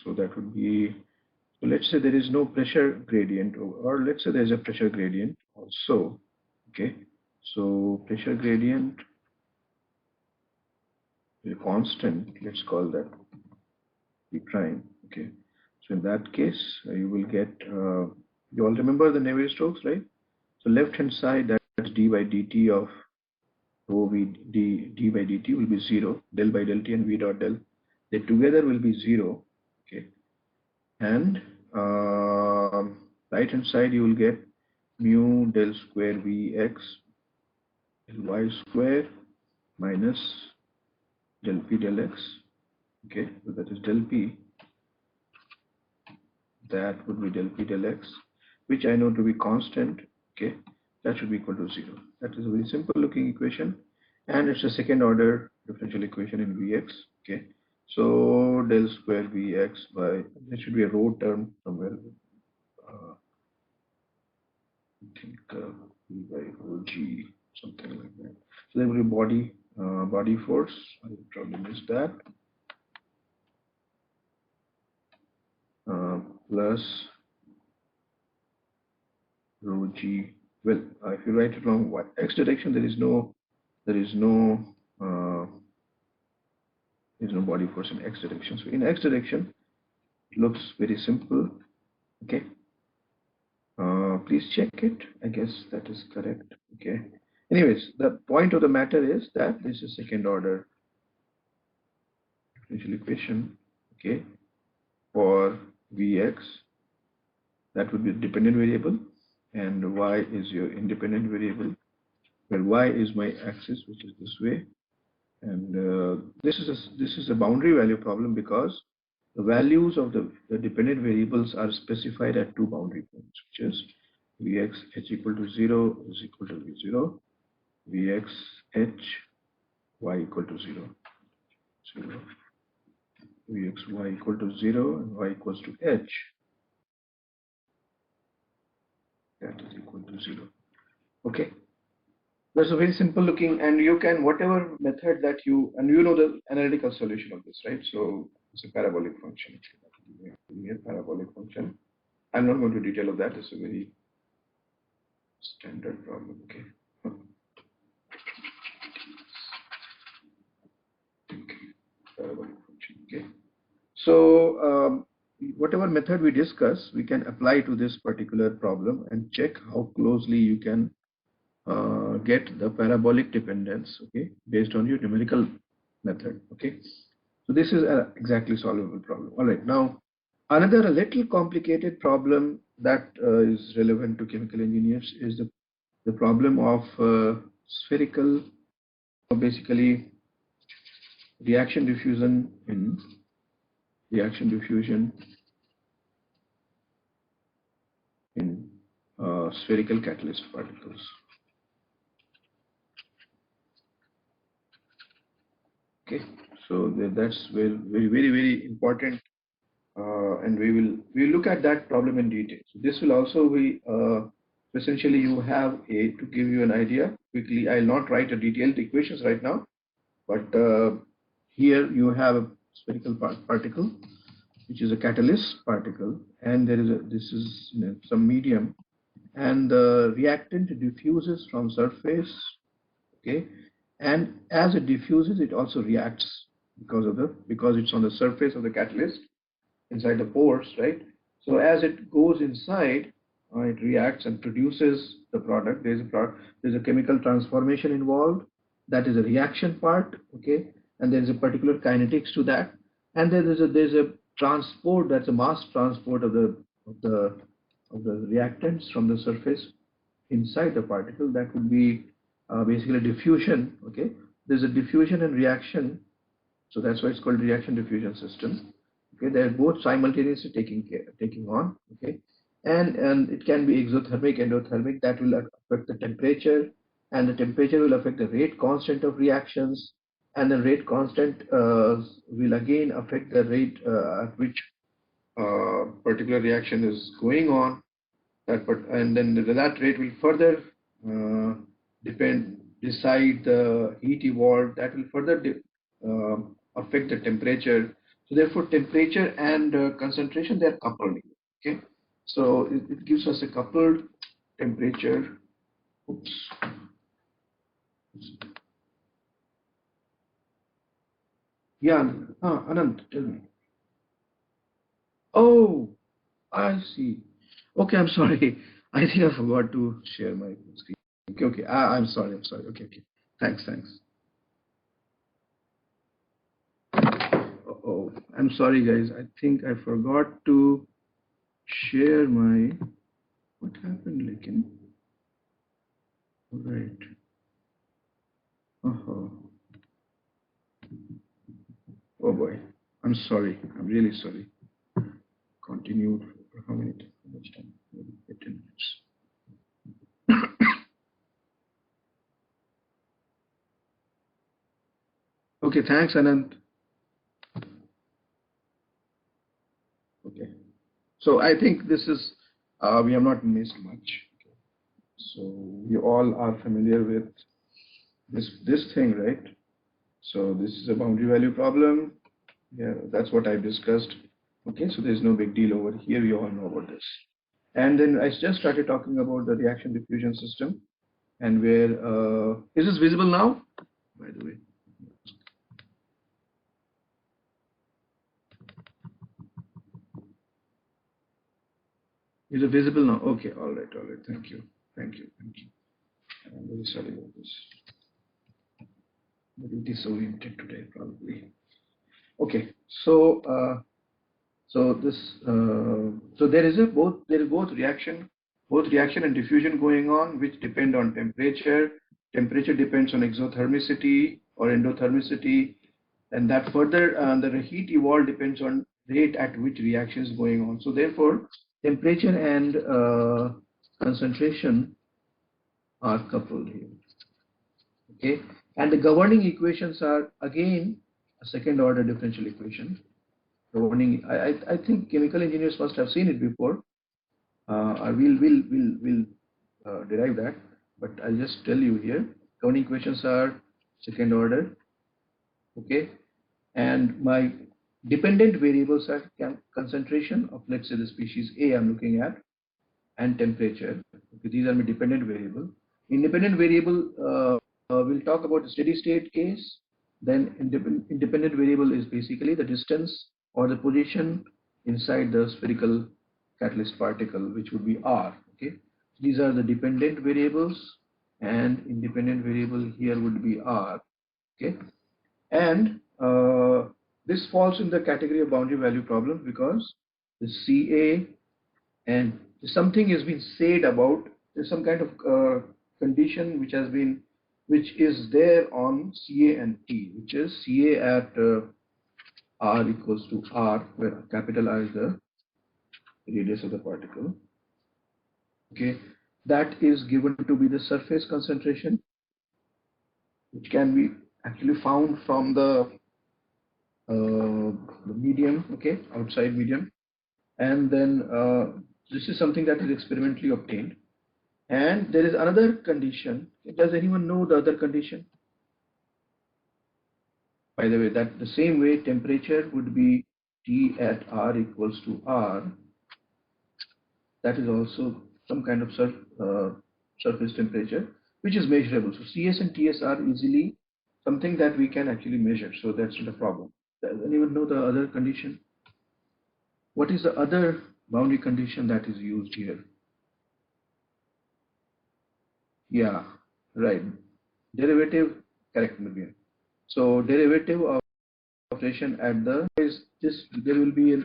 So that would be, so let's say there is no pressure gradient, or let's say there is a pressure gradient also. Okay, so pressure gradient is a constant, let's call that P prime. Okay, so in that case, you will get, you all remember the Navier-Stokes, right? So left hand side, that's d by dt of rho v d by dt will be 0, del by del t and v dot del. They together will be 0. Okay, and right hand side you will get mu del square vx del y square minus del p del x. Okay, so that is del p, that would be del p del x, which I know to be constant. Okay, that should be equal to 0. That is a very simple looking equation, and it's a second order differential equation in Vx. Okay, so del square Vx by, there should be a rho term somewhere. I think V by rho g, something like that. So there will be body force. I will probably miss that. Plus rho g. Well, if you write it along x direction, there is no uh, body force in x direction. So in x direction, it looks very simple. Okay. Please check it. I guess that is correct. Okay. Anyways, the point of the matter is that this is second order differential equation. Okay. For Vx, that would be a dependent variable, and y is your independent variable, where y is my axis, which is this way. And this is a boundary value problem, because the values of the dependent variables are specified at two boundary points, which is Vx h equal to 0 is equal to V0, Vx h y equal to 0, 0, Vx y equal to 0 and y equals to h, that is equal to 0. Okay. That's a very simple looking, and you can, whatever method that you, and you know the analytical solution of this, right? So it's a parabolic function, linear parabolic function. I'm not going to detail of that. It's a very standard problem. Okay. Parabolic function. Okay. So whatever method we discuss, we can apply to this particular problem and check how closely you can get the parabolic dependence, okay, based on your numerical method. Okay, so this is an exactly solvable problem. All right, now another a little complicated problem that is relevant to chemical engineers is the problem of spherical, basically reaction diffusion in spherical catalyst particles. Okay, so that's very important, and we look at that problem in detail. So this will also be essentially, you have a, to give you an idea quickly. I'll not write a detailed equations right now, but here you have a spherical particle, which is a catalyst particle, and there is this is some medium, and the reactant diffuses from surface. Okay, and as it diffuses, it also reacts because it's on the surface of the catalyst, inside the pores, right? So as it goes inside, it reacts and produces the product. There's a chemical transformation involved. That is a reaction part. Okay, and there is a particular kinetics to that, and there's a transport, that's a mass transport of the reactants from the surface inside the particle. That would be basically diffusion. Okay, there's a diffusion and reaction, so that's why it's called reaction diffusion system. Okay, they're both simultaneously taking on. Okay, and it can be exothermic, endothermic. That will affect the temperature, and the temperature will affect the rate constant of reactions, and the rate constant will again affect the rate at which particular reaction is going on. And then that rate will further decide the heat evolved. That will further affect the temperature. So therefore, temperature and concentration, they are coupled. Okay, so it gives us a coupled temperature. Oops. Yeah, Anand, tell me. Oh, I see. Okay, I'm sorry. I think I forgot to share my screen. Okay, okay. I'm sorry. I'm sorry. Okay, okay. Thanks, thanks. Oh, I'm sorry, guys. I think I forgot to share my. What happened, Lincoln? Right. Oh, oh boy. I'm sorry. I'm really sorry. Continued for how many? How much time? Maybe 15 minutes. Okay, thanks, Anand. Okay. So I think this is, we have not missed much. So you all are familiar with this thing, right? So this is a boundary value problem. Yeah, that's what I discussed. Okay, so there's no big deal over here. We all know about this. And then I just started talking about the reaction diffusion system, and where is this visible now? By the way, is it visible now? Okay, all right, all right. Thank you, thank you, thank you. I'm very sorry about this. Very disoriented today, probably. Okay, so this so there is both reaction and diffusion going on, which depend on temperature. Temperature depends on exothermicity or endothermicity, and that further the heat evolved depends on rate at which reaction is going on. So therefore, temperature and concentration are coupled here. Okay, and the governing equations are again a second order differential equation. Governing, I think chemical engineers must have seen it before. We'll derive that, but I'll just tell you here. Governing equations are second order, okay, and my dependent variables are concentration of, let's say, the species A I'm looking at, and temperature. Okay, these are my dependent variable. Independent variable, we'll talk about the steady state case. Then independent variable is basically the distance or the position inside the spherical catalyst particle, which would be R. Okay, these are the dependent variables, and independent variable here would be R. Okay, and this falls in the category of boundary value problem because the CA and something has been said about, there's some kind of condition which is there on CA and T, which is CA at R equals to R, where capital R is the radius of the particle. Okay, that is given to be the surface concentration, which can be actually found from the medium, okay, outside medium, and then this is something that is experimentally obtained. And there is another condition. Does anyone know the other condition? By the way, that the same way temperature would be T at R equals to R. That is also some kind of surface temperature, which is measurable. So CS and TS are easily something that we can actually measure. So that's not a problem. Does anyone know the other condition? What is the other boundary condition that is used here? Yeah, right. Derivative, correct, Miriam. So derivative of operation at the is this, there will be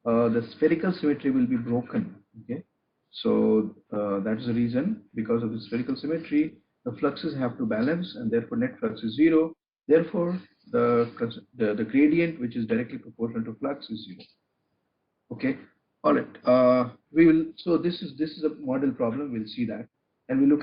the spherical symmetry will be broken. Okay, so that is the reason. Because of the spherical symmetry, the fluxes have to balance, and therefore net flux is zero. Therefore, the gradient, which is directly proportional to flux, is zero. Okay, all right. We will. So this is a model problem. We'll see that, and we'll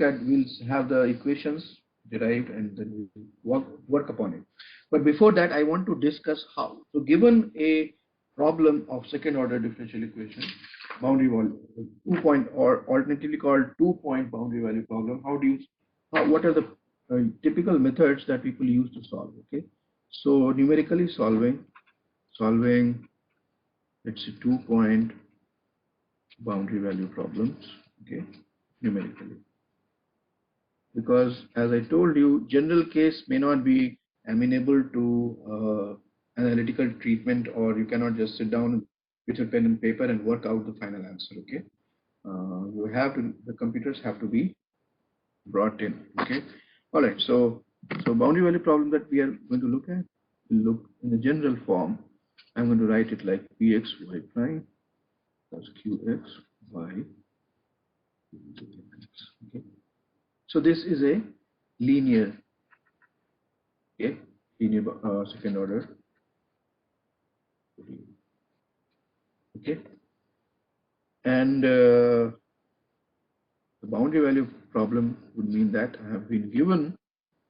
have the equations derived, and then we'll work upon it. But before that, I want to discuss how. So given a problem of second order differential equation, boundary value 2 point, or alternatively called 2 point boundary value problem, what are the typical methods that people use to solve? Okay, so numerically solving, solving, let's say, 2-point boundary value problems, okay, numerically. Because as I told you, general case may not be amenable to analytical treatment, or you cannot just sit down with your pen and paper and work out the final answer, okay. You have to, the computers have to be brought in, okay. All right, so boundary value problem that we are going to look at, we'll look in the general form. I'm going to write it like px y prime plus qx y, okay. So this is a linear, okay, linear second order, okay. And the boundary value problem would mean that I have been given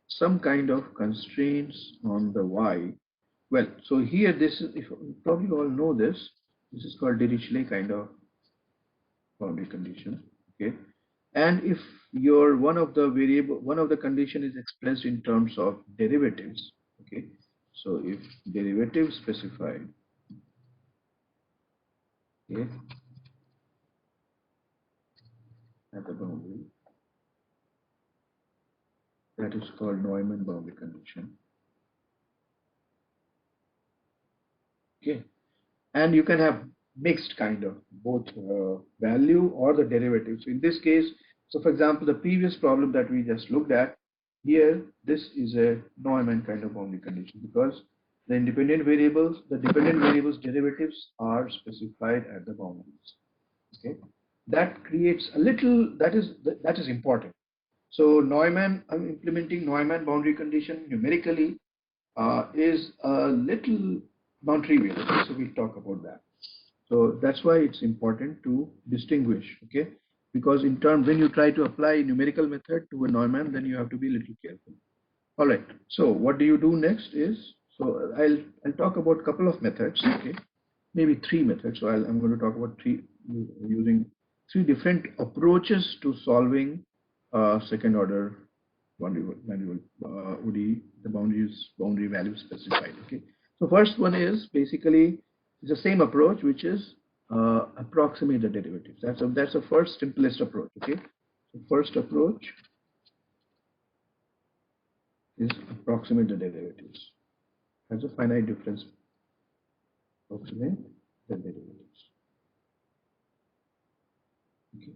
some kind of constraints on the y. Well, so here this is, if you probably all know this, this is called Dirichlet kind of boundary condition, okay. And if your one of the variable, one of the condition is expressed in terms of derivatives, okay. So if derivative specified, okay, at the boundary, that is called Neumann boundary condition, okay. And you can have mixed kind of both value or the derivatives. So in this case, so for example, the previous problem that we just looked at, here this is a Neumann kind of boundary condition, because the independent variables, the dependent variables derivatives are specified at the boundaries, okay. That creates a little, that is important. So Neumann, I'm implementing Neumann boundary condition numerically is a little non-trivial, so we'll talk about that. So that's why it's important to distinguish, okay? Because in terms, when you try to apply numerical method to a Neumann, then you have to be a little careful. All right. So what do you do next is, so I'll talk about a couple of methods, okay? Maybe three methods. So I'm going to talk about three, using three different approaches to solving second order boundary ODE, the boundary value specified, okay? So first one is basically the same approach, which is approximate the derivatives. That's the first simplest approach, okay? The first approach is approximate the derivatives. Has a finite difference. Approximate the derivatives. Okay.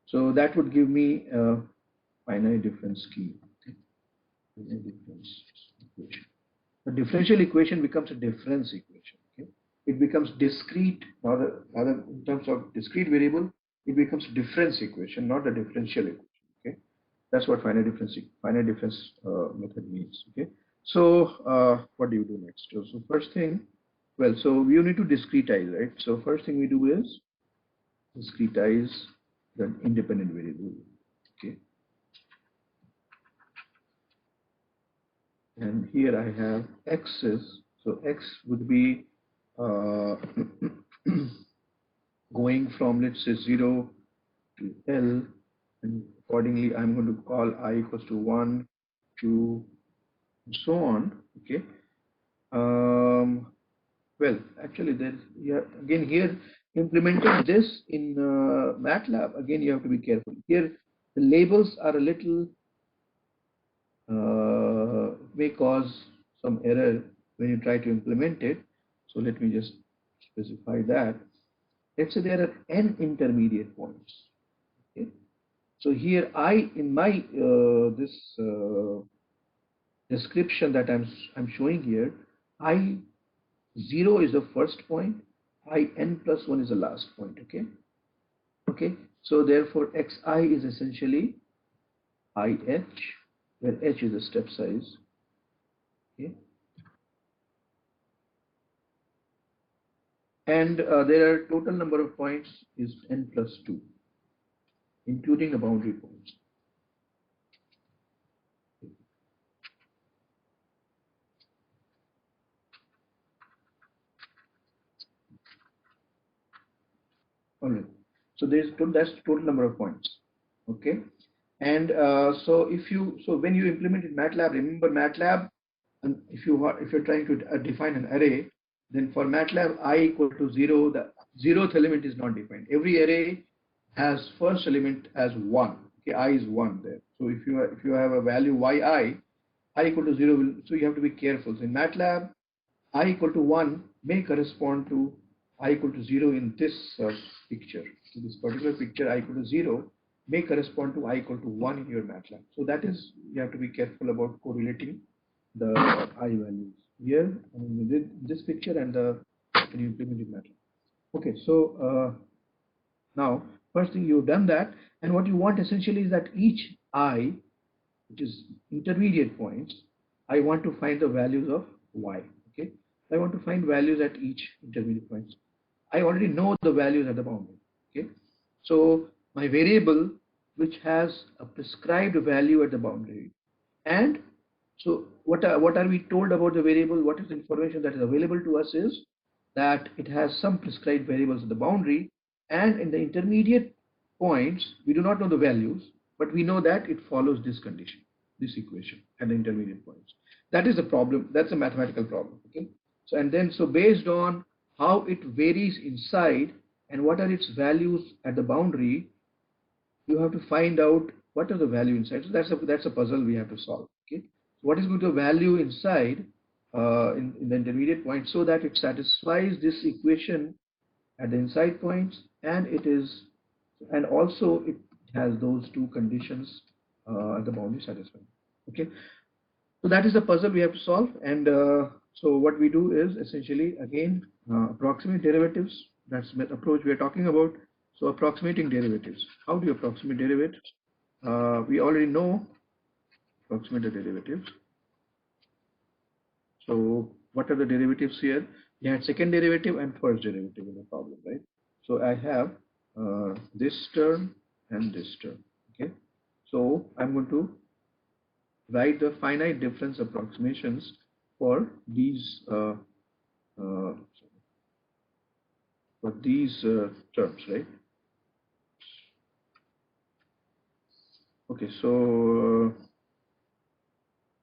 So that would give me a finite difference scheme. Okay. Finite difference equation. The differential equation becomes a difference equation. Okay. It becomes discrete, rather in terms of discrete variable, it becomes difference equation, not a differential equation. Okay. That's what finite difference method means. Okay. So what do you do next? So first thing, well, so you need to discretize, right? So first thing we do is discretize the independent variable. Okay. And here I have x's. So x would be going from, let's say, 0 to L, and accordingly I'm going to call I equals to 1, 2, and so on. Okay. Well, actually, there's, yeah, again here implementing this in MATLAB. Again, you have to be careful. Here, the labels are a little may cause some error when you try to implement it. So let me just specify that. Let's say there are n intermediate points. Okay. So here I, in my this description that I'm showing here, I 0 is the first point, I n plus 1 is the last point. Okay. Okay. So therefore xi is essentially ih, where h is the step size. Okay. And there are total number of points is n plus 2, including the boundary points. All right. So that's the total number of points. Okay. And so when you implement in MATLAB, remember MATLAB, and if you're trying to define an array, Then for MATLAB, I equal to 0, the zeroth element is not defined. Every array has first element as 1. Okay, I is 1 there. So if you have a value I equal to 0 will, so you have to be careful. So in MATLAB, I equal to 1 may correspond to I equal to 0 in this picture. So this particular picture, I equal to 0 may correspond to I equal to 1 in your MATLAB. So that is, you have to be careful about correlating the I values here, this picture and the when you implement in MATLAB. Okay, so now first thing you've done that, and what you want essentially is that each I, which is intermediate points, I want to find the values of y. Okay, I want to find values at each intermediate points. I already know the values at the boundary. Okay, so my variable which has a prescribed value at the boundary, and so what are we told about the variable? What is the information that is available to us is that it has some prescribed variables at the boundary, and in the intermediate points we do not know the values, but we know that it follows this condition, this equation at the intermediate points. That is the problem. That's a mathematical problem. Okay. So and then so based on how it varies inside and what are its values at the boundary, you have to find out what are the value inside. So that's a puzzle we have to solve. Okay, what is going to value inside in the intermediate point so that it satisfies this equation at the inside points, and it is, and also it has those two conditions at the boundary satisfied. Okay, so that is the puzzle we have to solve, and so what we do is essentially again approximate derivatives. That's the approach we are talking about. So approximating derivatives. How do you approximate derivatives? We already know approximate the derivatives. So what are the derivatives here? You had second derivative and first derivative in the problem, right? So I have this term and this term. Okay. So I'm going to write the finite difference approximations for these uh, terms, right? Okay, so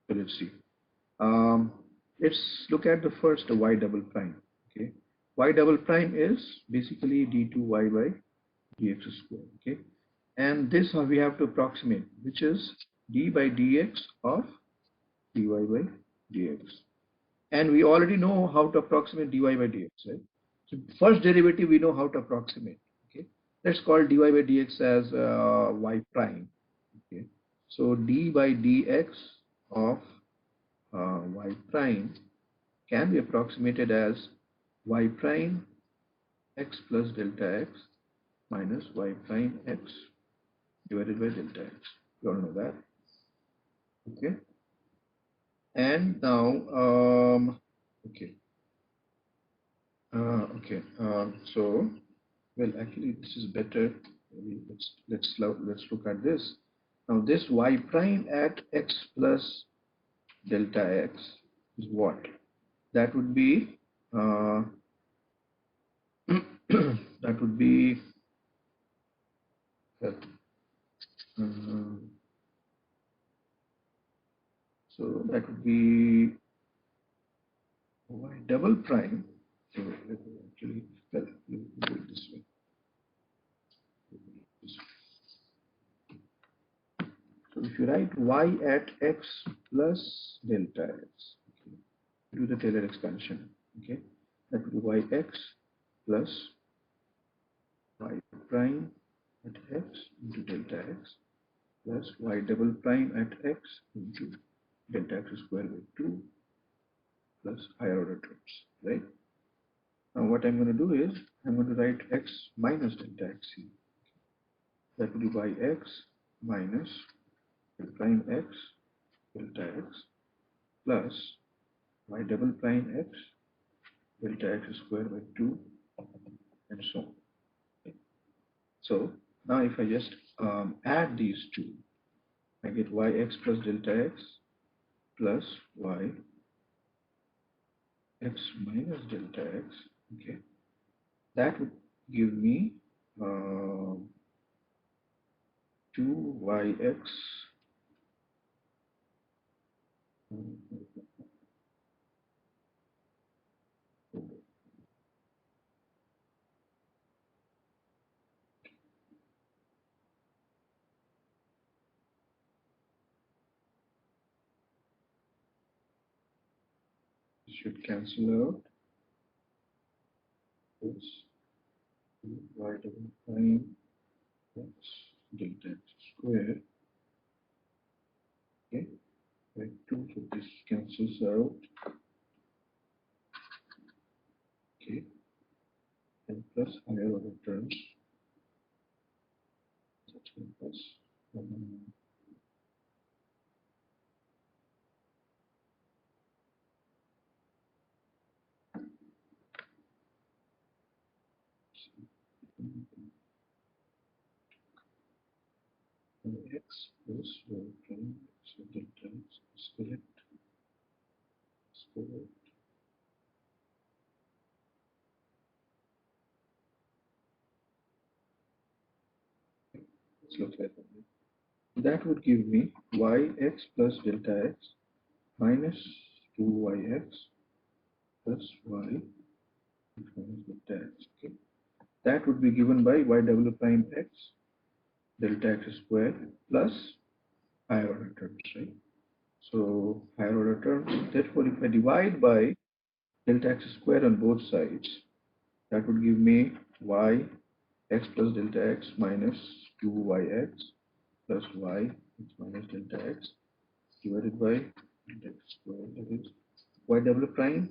let's see. Um, let's look at the first y double prime. Okay, y double prime is basically d2y by dx square. Okay, and this we have to approximate, which is d by dx of dy by dx. And we already know how to approximate dy by dx, right? So first derivative we know how to approximate. Okay, let's call dy by dx as y prime. Okay, so d by dx of y prime can be approximated as y prime x plus delta x minus y prime x divided by delta x. You all know that. Okay, and now okay. So, well, actually, this is better. Maybe let's look at this. Now, this y prime at x plus delta x is what? That would be that would be uh, so that would be y double prime. So actually, well, we do it this way. So if you write y at x plus delta x, okay, do the Taylor expansion, okay, that would be yx plus y prime at x into delta x plus y double prime at x into delta x square by 2 plus higher order terms, right? Now what I'm going to do is I'm going to write x minus delta x here. That would be yx minus y prime x delta x plus y double prime x delta x square by 2 and so on. Okay. So now if I just add these two, I get yx plus delta x plus y x minus delta x. Okay, that would give me 2yx should cancel out this y double prime x delta x square. Okay, by 2, so this cancels out. Okay, and plus higher order terms. That's one plus. X plus y prime x delta x is correct. Is correct. Let's look at that. That would give me yx plus delta x minus 2yx plus y minus delta x. Okay, that would be given by y double prime x delta x square plus higher order terms, right? So higher order terms. Therefore, if I divide by delta x square on both sides, that would give me y x plus delta x minus 2yx plus y x minus delta x divided by delta x square, that is y double prime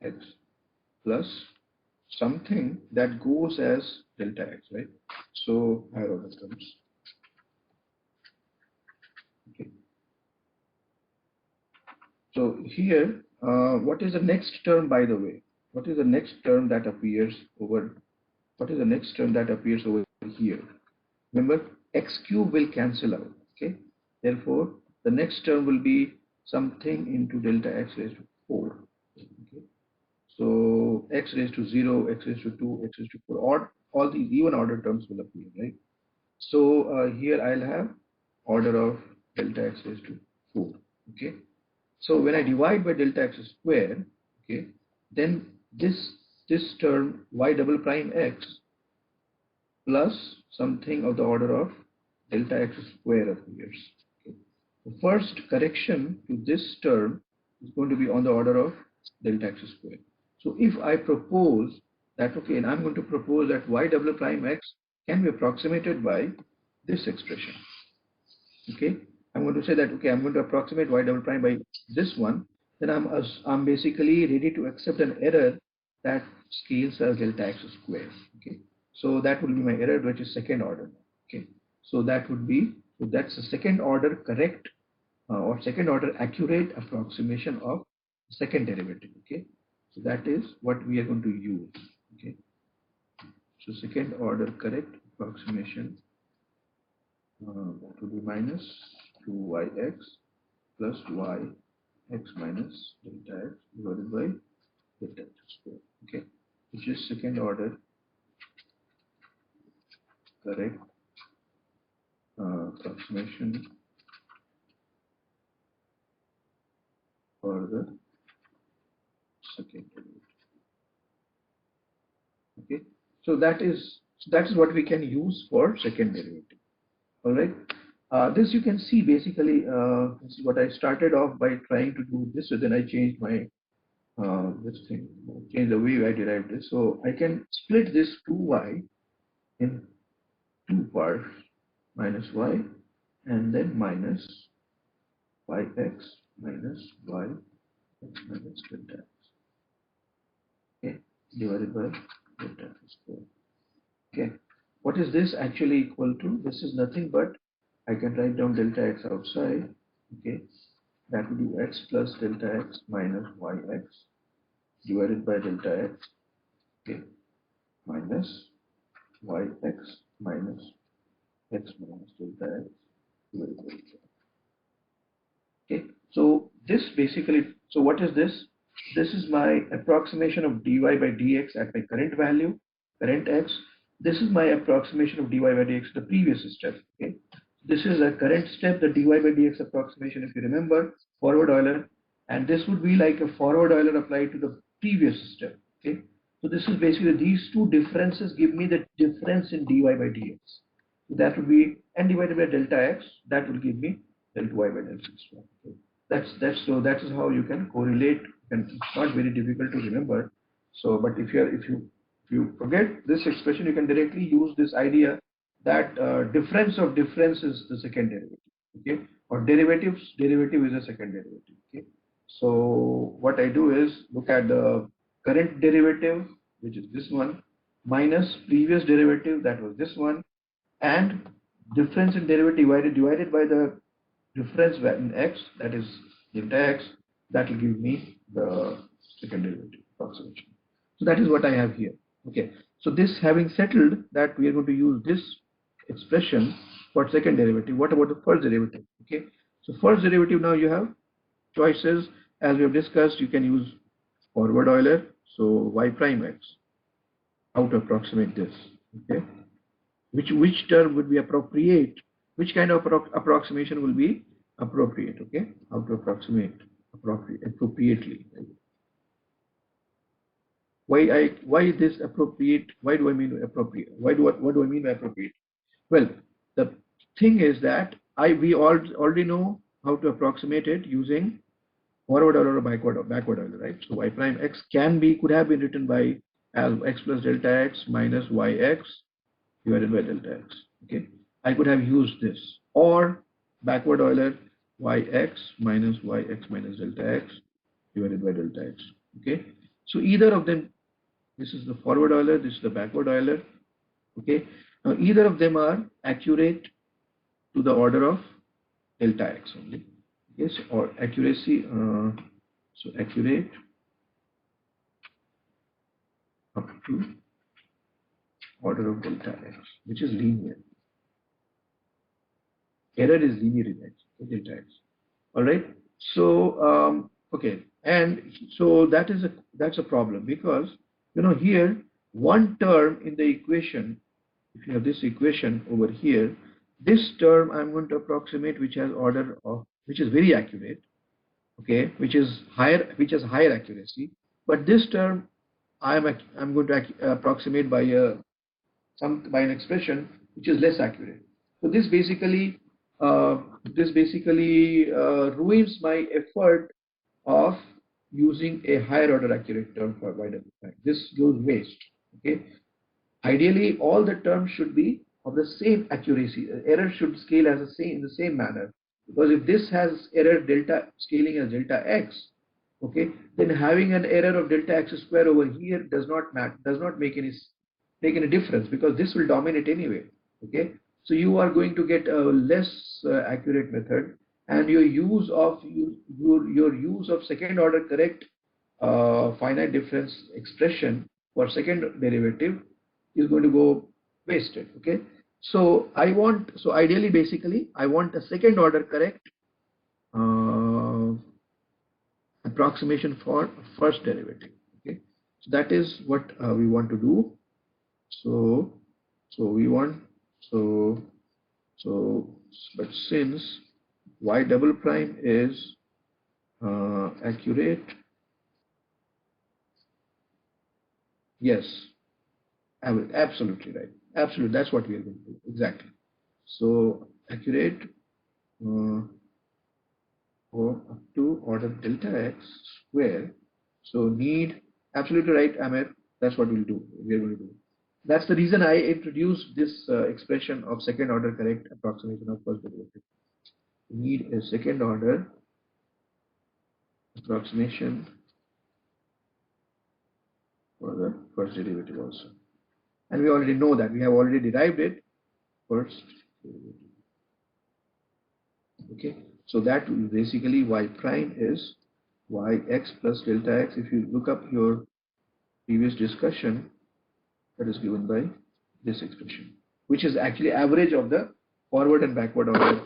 x plus something that goes as delta x, right? So higher order terms. Okay. So here, what is the next term, by the way? What is the next term that appears over? What is the next term that appears over here? Remember, x cube will cancel out. Okay. Therefore, the next term will be something into delta x raised to 4. Okay. So x raised to 0, x raised to 2, x raised to 4, or all these even order terms will appear, right? So here I'll have order of delta x raised to 4. Okay. So when I divide by delta x square, okay, then this term y double prime x plus something of the order of delta x square appears. Okay. The first correction to this term is going to be on the order of delta x square. So if I propose that, okay, and I'm going to propose that y double prime x can be approximated by this expression. Okay, I'm going to say that, okay, I'm going to approximate y double prime by this one, then I'm basically ready to accept an error that scales as delta x square. Okay, so that will be my error, which is second order. Okay, so that would be, so that's a second order correct or second order accurate approximation of second derivative. Okay, so that is what we are going to use. Okay, so second order correct approximation, that would be minus 2yx plus y x minus delta x divided by delta x square. Okay, which is second order correct approximation for the second derivative. Okay, so that is what we can use for second derivative. All right. This you can see basically. This is what I started off by trying to do this, so then I changed my this thing, change the way I derived this. So I can split this 2y in two parts, minus y and then minus yx minus y x minus delta x. Okay, divided by delta x square. Okay, what is this actually equal to? This is nothing but I can write down delta x outside. Okay, that would be x plus delta x minus yx divided by delta x. Okay, minus yx minus x minus delta x divided by delta x. Okay, so this basically, so what is this? This is my approximation of dy by dx at my current value, current x. This is my approximation of dy by dx, the previous step. Okay, this is a current step, the dy by dx approximation, if you remember, forward Euler, and this would be like a forward Euler applied to the previous step. Okay, so this is basically these two differences give me the difference in dy by dx. So that would be n divided by delta x. That will give me delta y by delta x. Okay. That's so that is how you can correlate and it's not very difficult to remember. So, but if you forget this expression, you can directly use this idea that difference of difference is the second derivative. Okay, or derivative is a second derivative. Okay, so what I do is look at the current derivative, which is this one, minus previous derivative, that was this one, and difference in derivative divided by the difference in x, that is delta x, that will give me the second derivative approximation. So that is what I have here. Okay, so this having settled that, we are going to use this expression for second derivative. What about the first derivative? Okay, so first derivative, now you have choices. As we have discussed, you can use forward Euler, so y prime x, how to approximate this. Okay, which term would be appropriate, which kind of approximation will be appropriate. Okay, how to approximate appropriately. Why this appropriate? Why do I mean appropriate? What do I mean by appropriate? Well, the thing is that we all already know how to approximate it using forward Euler or backward Euler, right? So y prime x could have been written by as x plus delta x minus yx divided by delta x. Okay, I could have used this, or backward Euler yx minus yx minus delta x divided by delta x. Okay, so either of them, this is the forward Euler, this is the backward Euler. Okay, now either of them are accurate to the order of delta x only. Yes, or accuracy, so accurate up to order of delta x, which is linear. Error is linear in x, delta x. All right. So okay, and so that's a problem, because here one term in the equation, if you have this equation over here, this term I'm going to approximate, which has order of, which is very accurate. Okay, which has higher accuracy, but this term I'm going to approximate by an expression which is less accurate. So this basically ruins my effort of using a higher order accurate term for y double prime. This goes waste. Okay, ideally all the terms should be of the same accuracy. Error should scale as in the same manner, because if this has error delta scaling as delta x, okay, then having an error of delta x square over here does not make any difference, because this will dominate anyway. Okay, so you are going to get a less accurate method, and your use of second order correct finite difference expression for second derivative is going to go wasted. Okay, so ideally, basically, I want a second order correct uh, approximation for first derivative. Okay, so that is what we want to do. So we want, so but since y double prime is accurate, yes, absolutely right, absolutely, that's what we are going to do, exactly. So accurate or up to order delta x square. So need, absolutely right, Amir. That's what we'll do. We're going to do. That's the reason I introduced this expression of second order correct approximation of first derivative. We need a second order approximation for the first derivative also. And we already know that. We have already derived it, first derivative. Okay. So that basically y prime is yx plus delta x. If you look up your previous discussion, that is given by this expression, which is actually average of the forward and backward order.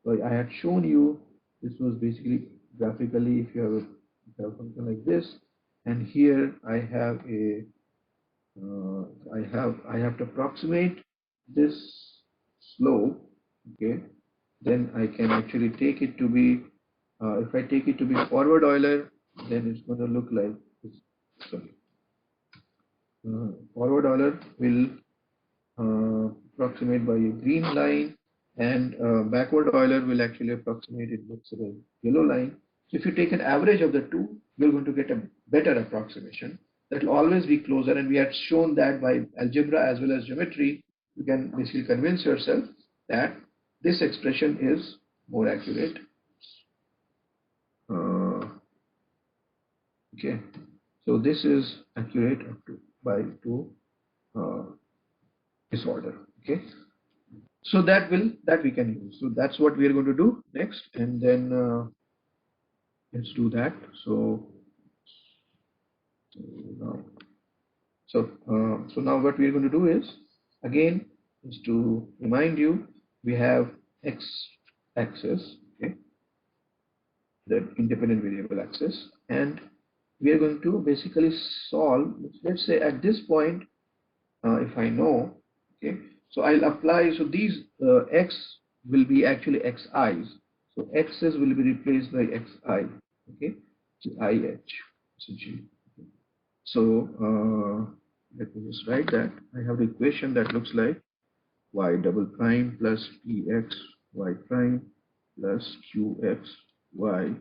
So I had shown you, this was basically graphically, if you have something like this, and here I have a I have to approximate this slope. Okay, then I can actually take it to be, if I take it to be forward Euler, then it's going to look like this. Sorry. Forward Euler will approximate by a green line, and backward Euler will actually approximate it with a yellow line. So if you take an average of the two, you're going to get a better approximation. That will always be closer, and we had shown that by algebra as well as geometry, you can basically convince yourself that this expression is more accurate. Okay, so this is accurate up to by two uh, disorder. Okay, so that we can use. So that's what we are going to do next, and then let's do that. So now, so now what we are going to do is again is to remind you we have x axis, okay, the independent variable axis, and we are going to basically solve. Let's say at this point, if I know, okay, so I'll apply. So these x will be actually xi's. So x's will be replaced by xi. Okay, so ih essentially. So let me just write that. I have the equation that looks like y double prime plus px y prime plus qx y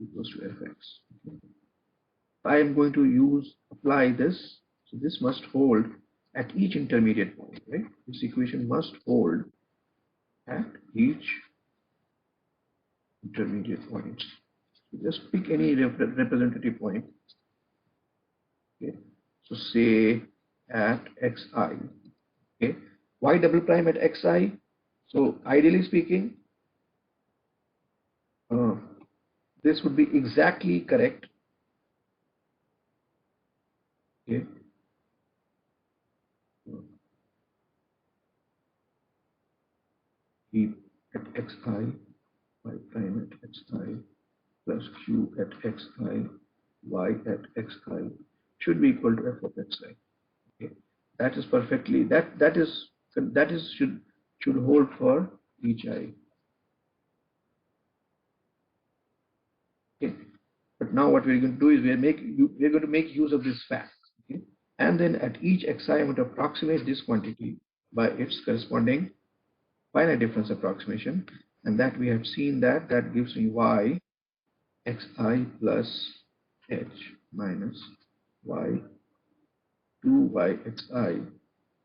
equals to fx. I am going to apply this. So this must hold at each intermediate point, right? This equation must hold at each intermediate point. So just pick any representative point. Okay. So say at xi. Okay. Y double prime at xi. So ideally speaking, uh, this would be exactly correct. Okay. E at xi, y prime at xi plus q at xi, y at xi should be equal to f of xi. Okay. That is perfectly that is should hold for each I. Okay. But now what we're going to do is we're going to make use of this fact. Okay. And then at each xi, I'm going to approximate this quantity by its corresponding finite difference approximation, and that we have seen that gives me y xi plus h minus y 2y xi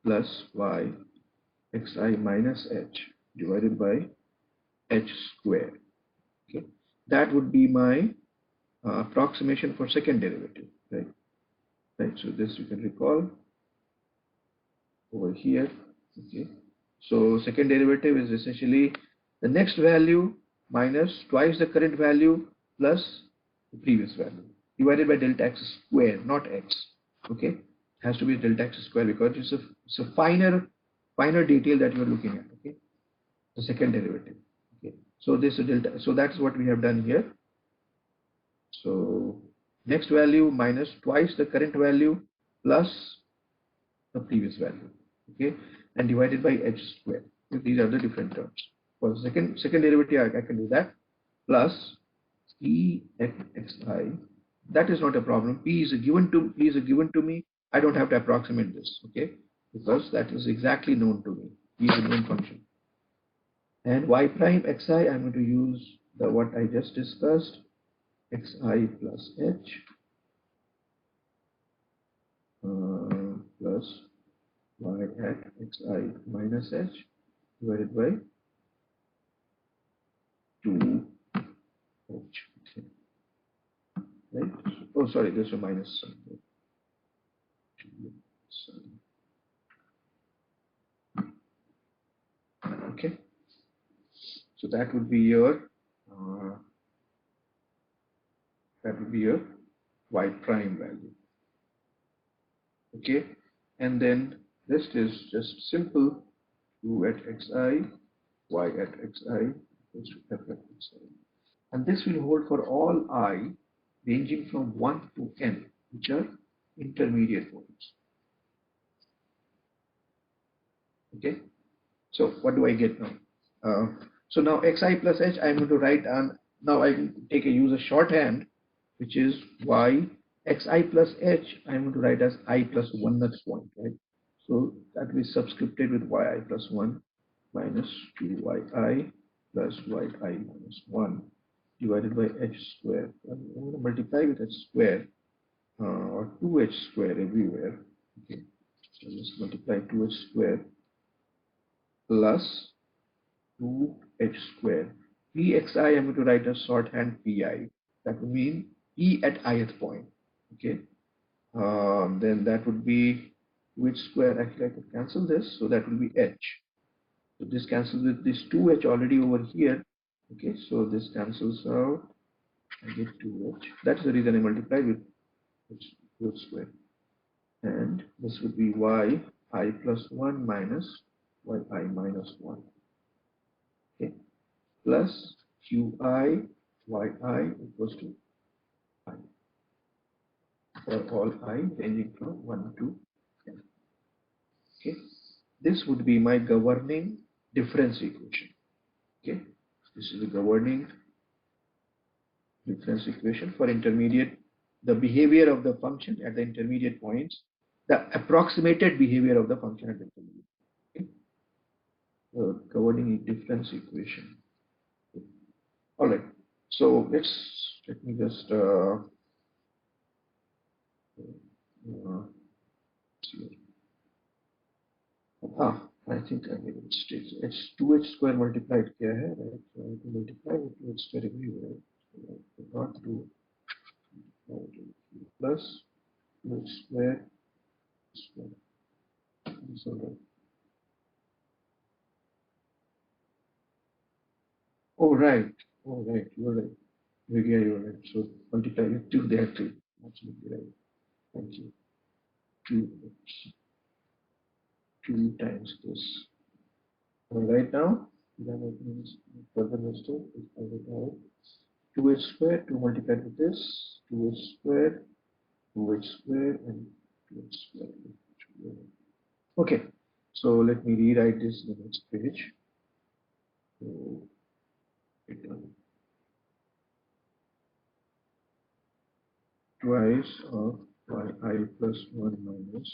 plus y xi minus h divided by h squared. Okay, that would be my approximation for second derivative, right? Right. So this you can recall over here. Okay. So second derivative is essentially the next value minus twice the current value plus the previous value divided by delta x squared, not x. Okay. It has to be delta x squared because it's a finer detail that you're looking at. Okay. The second derivative. Okay. So this is delta. So that's what we have done here. So next value minus twice the current value plus the previous value, okay, and divided by h squared. These are the different terms. For the second derivative, I can do that plus e x I. That is not a problem. P is a given to me. I don't have to approximate this, okay, because that is exactly known to me. P is a known function. And y prime xi, I'm going to use the what I just discussed, xi plus h plus y at xi minus h divided by 2h. Right? Oh, sorry, there's a minus sign. Okay, so that would be your uh, y prime value. Okay, and then this is just simple 2 at xi, y at xi equals to f at xi. And this will hold for all I ranging from 1 to n, which are intermediate points. Okay, so what do I get now? So now xi plus h, I'm going to write on, now I can use a shorthand, which is y xi plus h, I'm going to write as I plus 1 next point, right? So that will be subscripted with yi plus 1 minus 2yi plus yi minus 1 divided by h square. I'm going to multiply with h square or 2h square everywhere. Okay, so let's multiply 2h square plus 2h square. Pxi, I'm going to write a shorthand pi. That would mean p at ith point. Okay, then that would be 2h square. Actually, I could cancel this, so that will be h. So this cancels with this 2h already over here. Okay, so this cancels out. I get 2h. That's the reason I multiplied with h square. And this would be y I plus 1 minus y I minus 1. Okay, plus qi yi equals to I for all I ranging from 1 to n. Okay, this would be my governing difference equation. Okay, this is the governing difference equation for intermediate, the behavior of the function at the intermediate points, the approximated behavior of the function at the intermediate. Okay, the governing difference equation. All right, so let me just see. I think I made a mistake. It's 2h square multiplied क्या है, right? So I have to multiply with 2h square everywhere. So I forgot to plus 2h square square. So oh right, oh right, you're right. Yeah, you're right. So multiply with 2 there too. Absolutely right. Thank you. 2 2 times this. Right now, then it means further mistake is I will have 2h square, 2 multiplied with this, 2h square, 2h square, and 2h square. Okay, so let me rewrite this in the next page. So, twice of yi plus 1 minus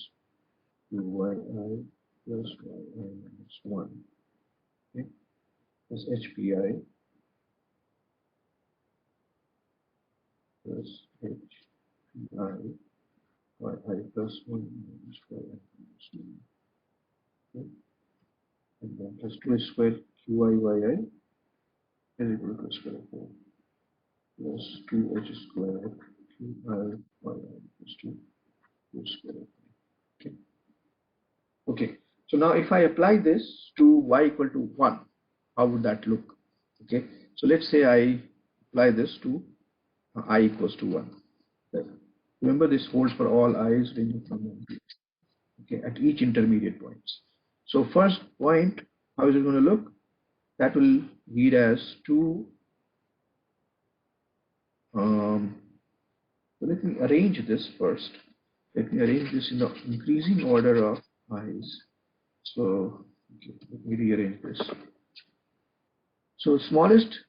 2yi plus yi minus 1. Okay, plus hpi plus hpi yi plus 1 minus yi minus 1. Okay, and then plus 2h square qi yi is equal to square of 4 plus 2h square qi yi equals to 2 square. Okay. Okay. So now if I apply this to y equal to 1, how would that look? Okay. So let's say I apply this to I equals to 1. Right. Remember this holds for all i's ranging from 1 to, okay, at each intermediate points. So first point, how is it going to look? That will read as 2. So let me arrange this first. Let me arrange this in the increasing order of i's. So okay, let me rearrange this. So smallest,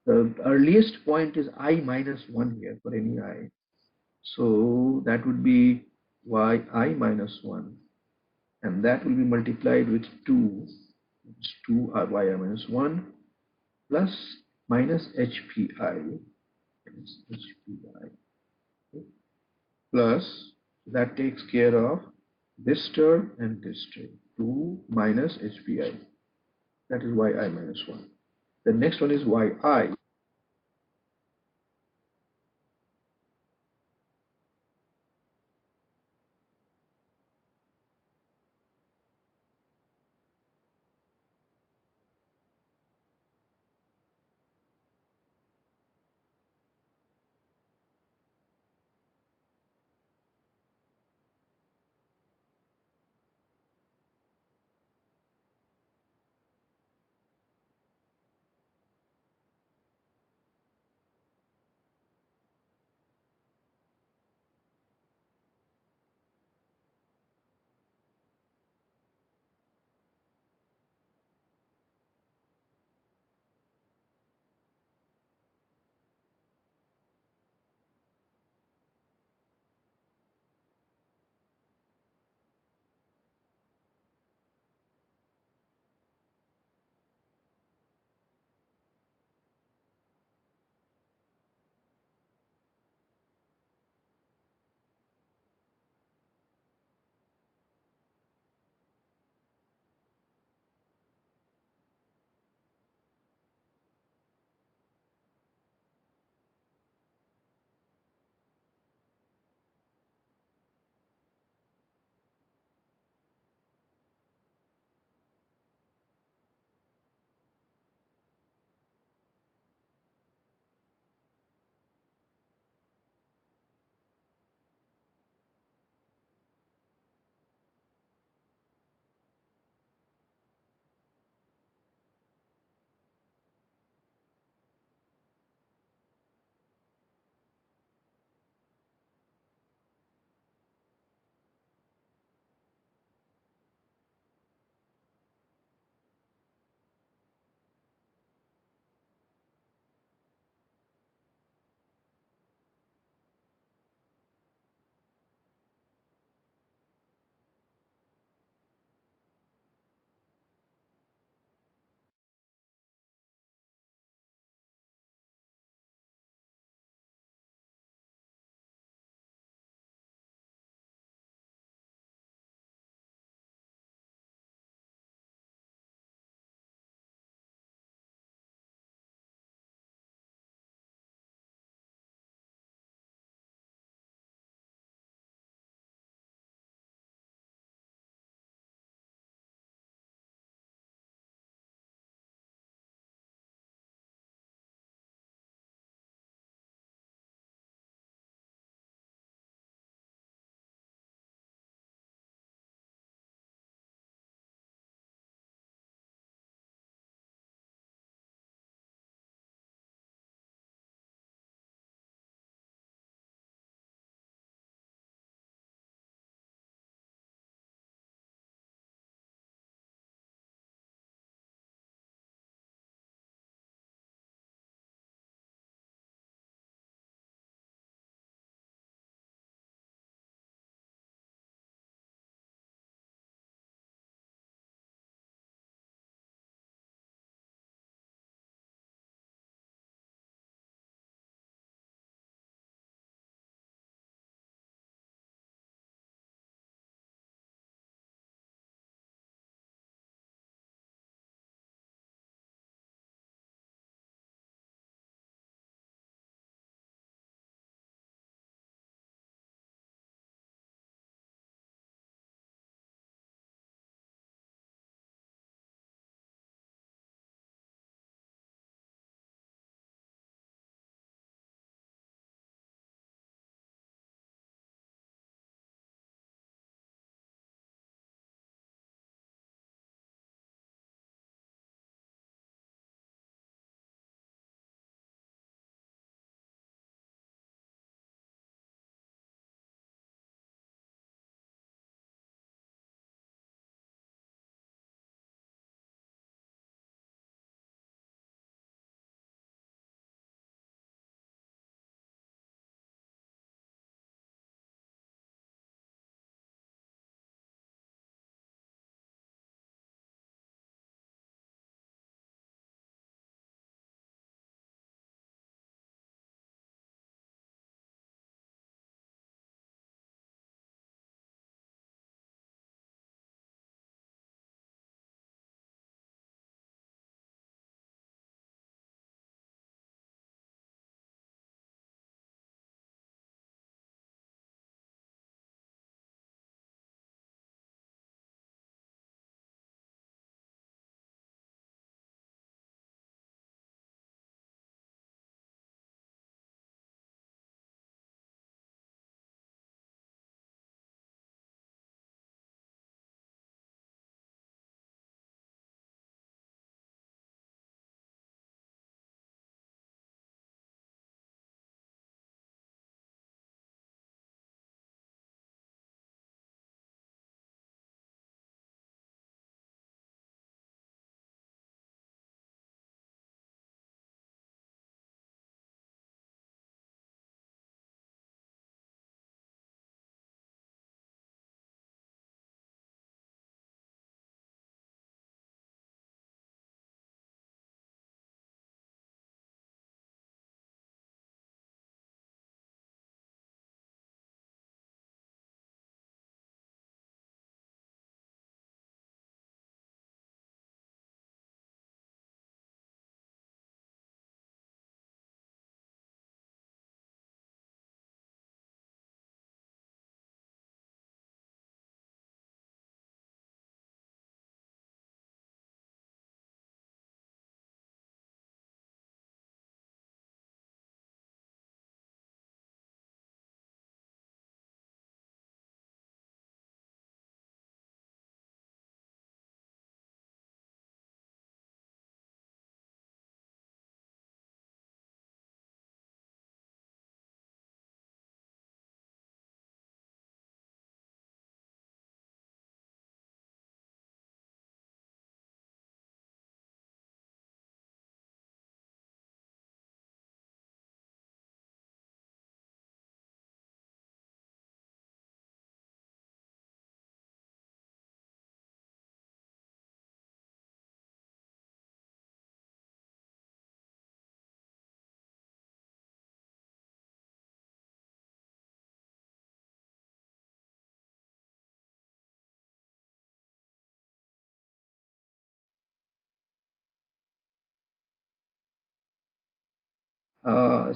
the earliest point is I minus 1 here for any I. So that would be yi minus 1. And that will be multiplied with 2. It's 2 yi minus 1 plus minus hpi. Hpi. Okay, plus that takes care of this term and this term. 2 minus hpi. That is yi minus 1. The next one is yi.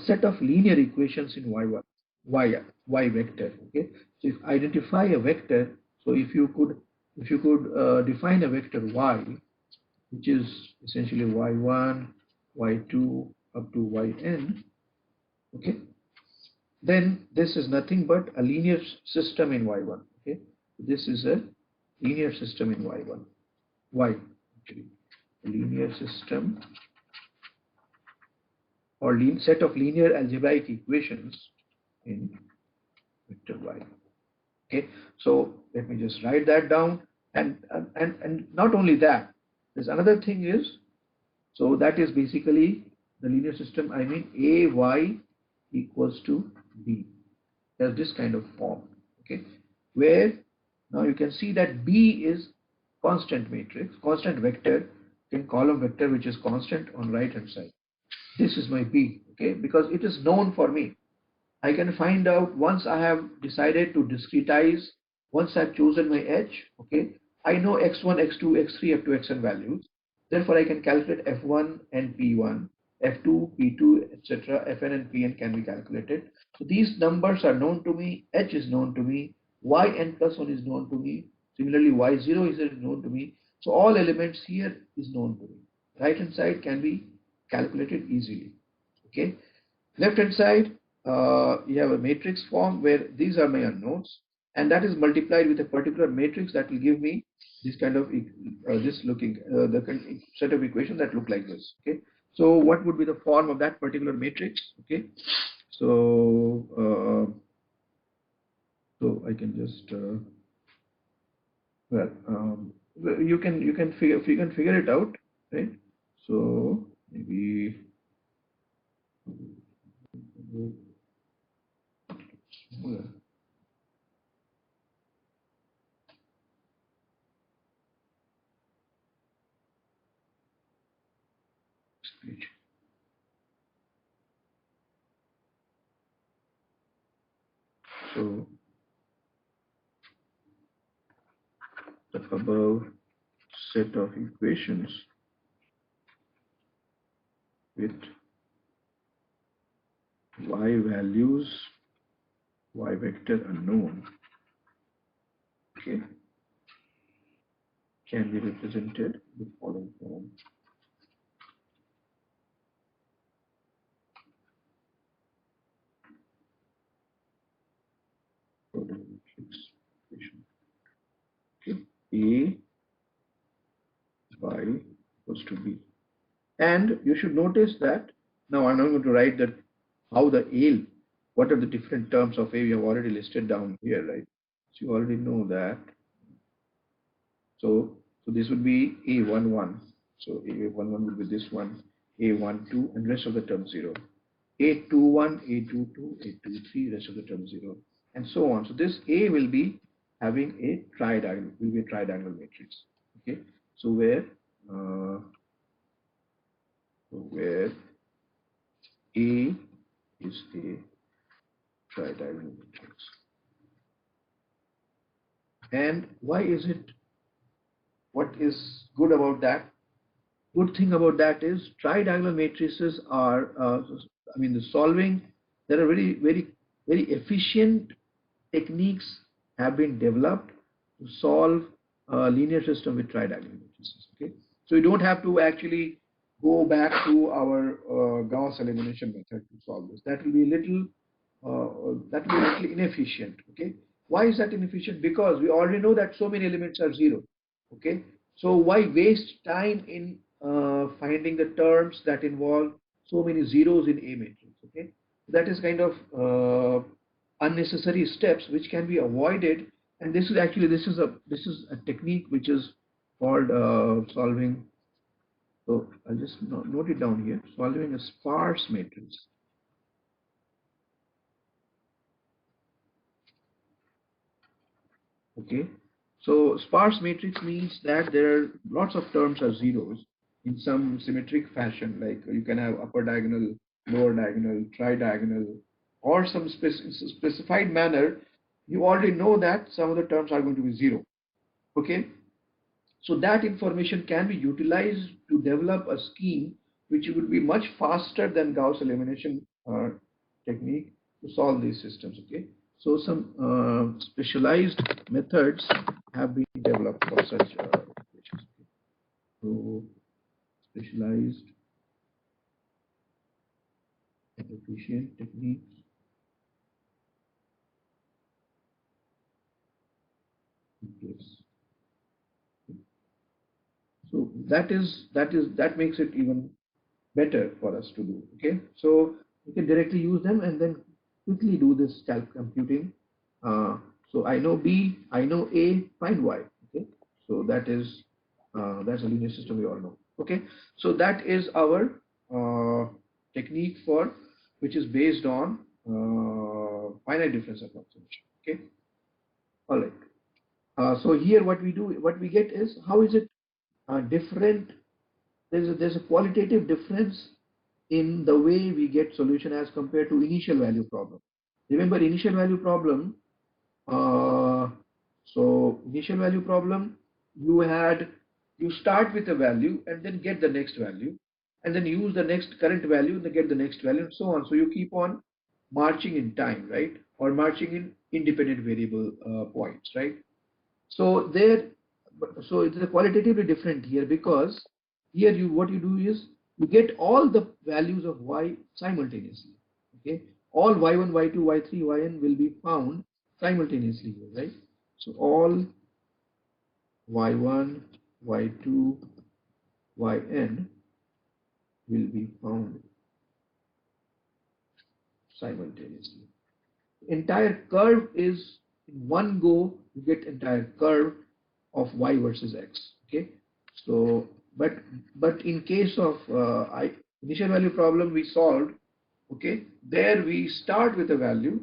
set of linear equations in y1, y vector. Okay, so if identify a vector, so if you could define a vector y, which is essentially y1, y2 up to yn. Okay, then this is nothing but a linear system in y1. Okay, this is a linear system in y1, y actually, a linear system or set of linear algebraic equations in vector y. Okay, so let me just write that down. And not only that, there's another thing is, so that is basically the linear system. I mean, ay equals to b. There's this kind of form. Okay, where now you can see that b is constant matrix, constant vector in column vector, which is constant on right hand side. This is my b. Okay, because it is known for me. I can find out once I have decided to discretize, once I've chosen my edge. Okay, I know x1, x2, x3, f2, xn values. Therefore, I can calculate f1 and p1, f2, p2, etc. fn and pn can be calculated. So these numbers are known to me, h is known to me, yn plus 1 is known to me, similarly y0 is known to me. So all elements here is known to me. Right hand side can be calculated easily. Okay. Left hand side, you have a matrix form where these are my unknowns, and that is multiplied with a particular matrix that will give me this kind of this looking set of equations that look like this. Okay, so what would be the form of that particular matrix? Okay, so so I can just well you can figure it out, right? So maybe speech. So the above set of equations with y values, y vector unknown, okay, can be represented in the following form. Okay, A by equals to B. And you should notice that now I'm not going to write that how the A, what are the different terms of A we have already listed down here, right? So you already know that. So this would be A11. So A11 would be this one, A12, and rest of the term 0. A21, A22, A23, rest of the term 0, and so on. So this A will be having a tridiagonal, will be a tridiagonal matrix. Okay, so where A is a tridiagonal matrix. And why is it? What is good about that? Good thing about that is tridiagonal matrices are, I mean, the solving, there are very efficient techniques have been developed to solve a linear system with tridiagonal matrices. Okay, so you don't have to actually go back to our Gauss elimination method to solve this. That will be a little inefficient. Okay, why is that inefficient? Because we already know that so many elements are zero. Okay, so why waste time in finding the terms that involve so many zeros in A matrix? Okay, that is kind of unnecessary steps which can be avoided. And this is actually this is a technique which is called solving. So I'll just note it down here. Solving a sparse matrix. Okay, so sparse matrix means that there are lots of terms are zeros in some symmetric fashion, like you can have upper diagonal, lower diagonal, tridiagonal, or some specified manner. You already know that some of the terms are going to be zero. Okay, so that information can be utilized to develop a scheme which would be much faster than Gauss elimination technique to solve these systems. Okay, so some specialized methods have been developed for such equations. So specialized efficient techniques. Yes. So that makes it even better for us to do. Okay, so we can directly use them and then quickly do this calc computing. So I know B, I know A, find Y. Okay, so that's a linear system we all know. Okay, so that is our technique for which is based on finite difference approximation. Okay, all right. So here what we do, what we get is how is it different. There's a qualitative difference in the way we get solution as compared to initial value problem. Remember initial value problem, uh, so initial value problem, you start with a value and then get the next value and then use the next current value and then get the next value and so on. So you keep on marching in time, right? Or marching in independent variable points, right? So there, so it is qualitatively different here because here you what you do is you get all the values of y simultaneously. Okay, all y1, y2, y3, yn will be found simultaneously here, right? So all y1, y2, yn will be found simultaneously. Entire curve is in one go, you get entire curve of y versus x. Okay, so but in case of initial value problem we solved, okay, there we start with a value,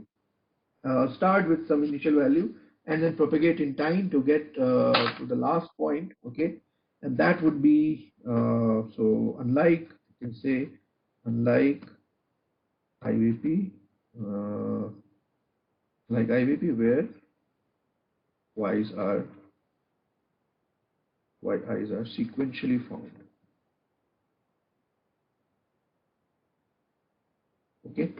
start with some initial value and then propagate in time to get to the last point. Okay, and that would be so unlike you can say unlike IVP, like IVP where y's are yi's are sequentially found. Okay,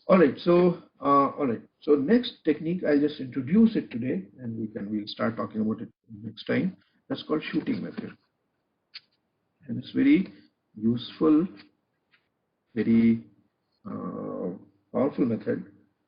all right. So all right, so next technique I'll just introduce it today and we'll start talking about it next time. That's called shooting method, and it's very useful, very uh, powerful method.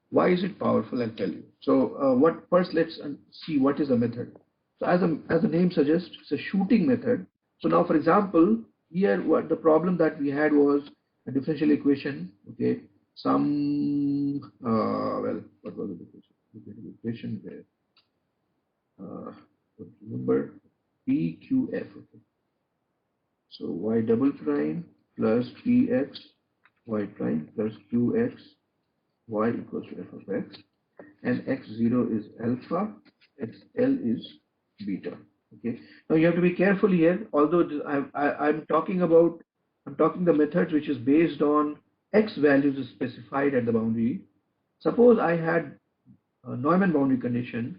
Why is it powerful? I'll tell you. So what first let's see what is a method. So as the name suggests, it's a shooting method. So now, for example, here what the problem that we had was a differential equation. Okay, some well, what was the differential equation there? Remember PQF. Okay. So y double prime plus px y prime plus qx y equals to f of x, and x0 is alpha, xl is beta. Okay. Now you have to be careful here. Although I'm talking about, I'm talking the methods which is based on x values is specified at the boundary. Suppose I had a Neumann boundary condition,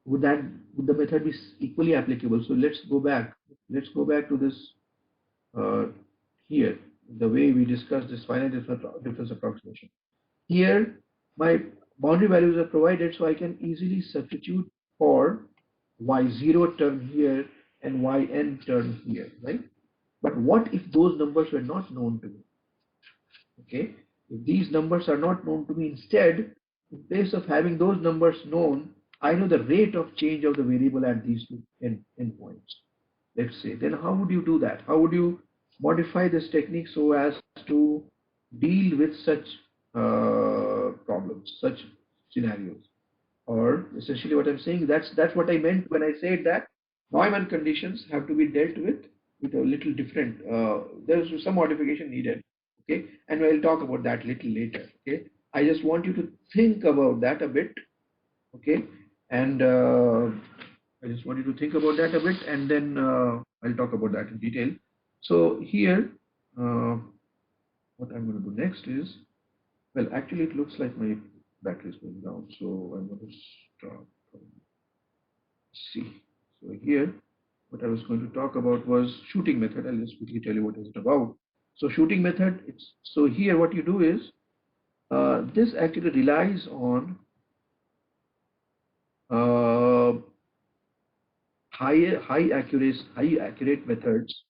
would that would the method be equally applicable? So let's go back. Let's go back to this uh, here, the way we discussed this finite difference approximation. Here, my boundary values are provided, so I can easily substitute for y0 term here and yn term here, right? But what if those numbers were not known to me? Okay, if these numbers are not known to me, instead, in place of having those numbers known, I know the rate of change of the variable at these two endpoints. Let's say, then how would you do that? How would you modify this technique so as to deal with such problems, such scenarios? Or essentially what I'm saying, that's what I meant when I said that Neumann conditions have to be dealt with a little different. There's some modification needed. Okay, and I'll talk about that a little later. Okay, I just want you to think about that a bit. Okay, and I just want you to think about that a bit, and then I'll talk about that in detail. So here, what I'm going to do next is, well, actually, it looks like my battery is going down, so I'm going to stop. See, so here, what I was going to talk about was shooting method. I'll just quickly tell you what is it about. So shooting method, so here what you do is this actually relies on uh, high accurate methods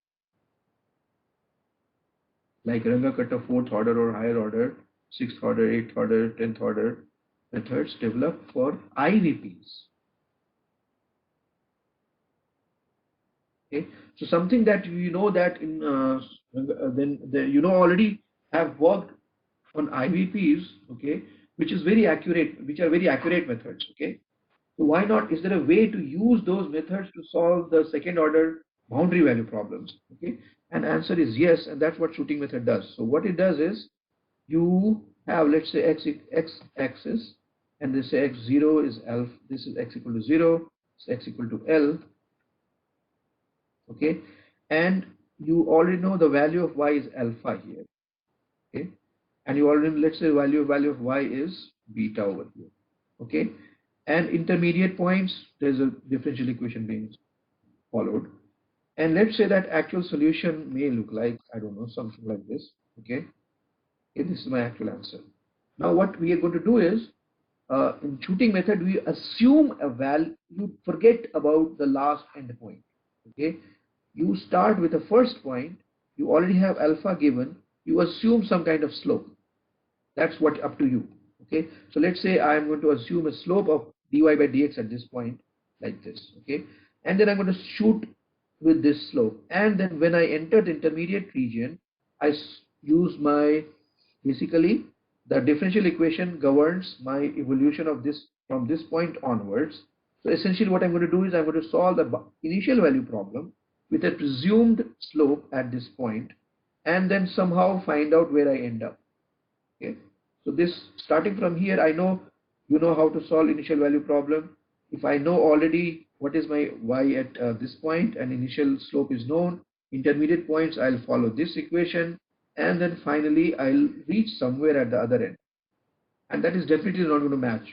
like Ranga Kata fourth order or higher order, sixth order, eighth order, 10th order methods developed for IVPs. Okay, so something that you know that in then you know already have worked on IVPs, okay, which is very accurate, which are very accurate methods, okay. So why not? Is there a way to use those methods to solve the second order boundary value problems? Okay, and answer is yes, and that's what shooting method does. So what it does is you have, let's say, x axis, and they say x0 is alpha, this is x equal to 0, so x equal to L, okay, and you already know the value of y is alpha here, okay, and you already, let's say, value of y is beta over here, okay, and intermediate points, there's a differential equation being followed, and let's say that actual solution may look like, I don't know, something like this, okay. Okay, this is my actual answer. Now what we are going to do is, in shooting method, we assume a value, you forget about the last endpoint, okay. You start with the first point, you already have alpha given, you assume some kind of slope. That's what up to you, okay. So let's say I'm going to assume a slope of dy by dx at this point like this, okay, and then I'm going to shoot with this slope, and then when I enter the intermediate region, I use my, basically the differential equation governs my evolution of this from this point onwards. So essentially what I'm going to do is I'm going to solve the initial value problem with a presumed slope at this point, and then somehow find out where I end up. Okay, so this, starting from here, I know, you know how to solve initial value problem. If I know already what is my y at this point and initial slope is known, intermediate points, I'll follow this equation, and then finally I'll reach somewhere at the other end, and that is definitely not going to match.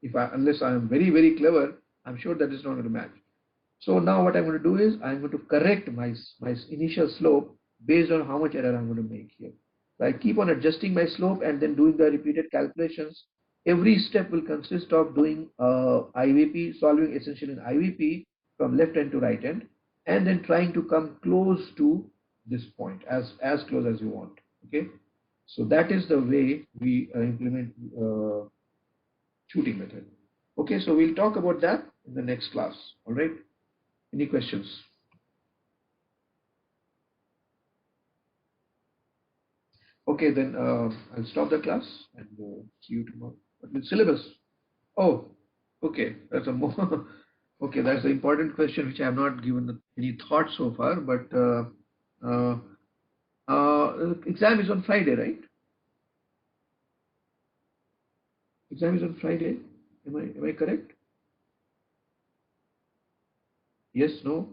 If I, unless I am very clever, I'm sure that is not going to match. So now what I'm going to do is I'm going to correct my initial slope based on how much error I'm going to make here. So I keep on adjusting my slope and then doing the repeated calculations. Every step will consist of doing IVP, solving essentially in IVP from left hand to right hand, and then trying to come close to this point, as close as you want. Okay, so that is the way we implement shooting method. Okay, so we'll talk about that in the next class. All right. Any questions? Okay, then I'll stop the class and see you tomorrow. But with syllabus. Oh, okay. That's a more okay. That's the important question which I have not given any thought so far. But uh, exam is on Friday, right? Exam is on Friday. Am I correct? Yes. No.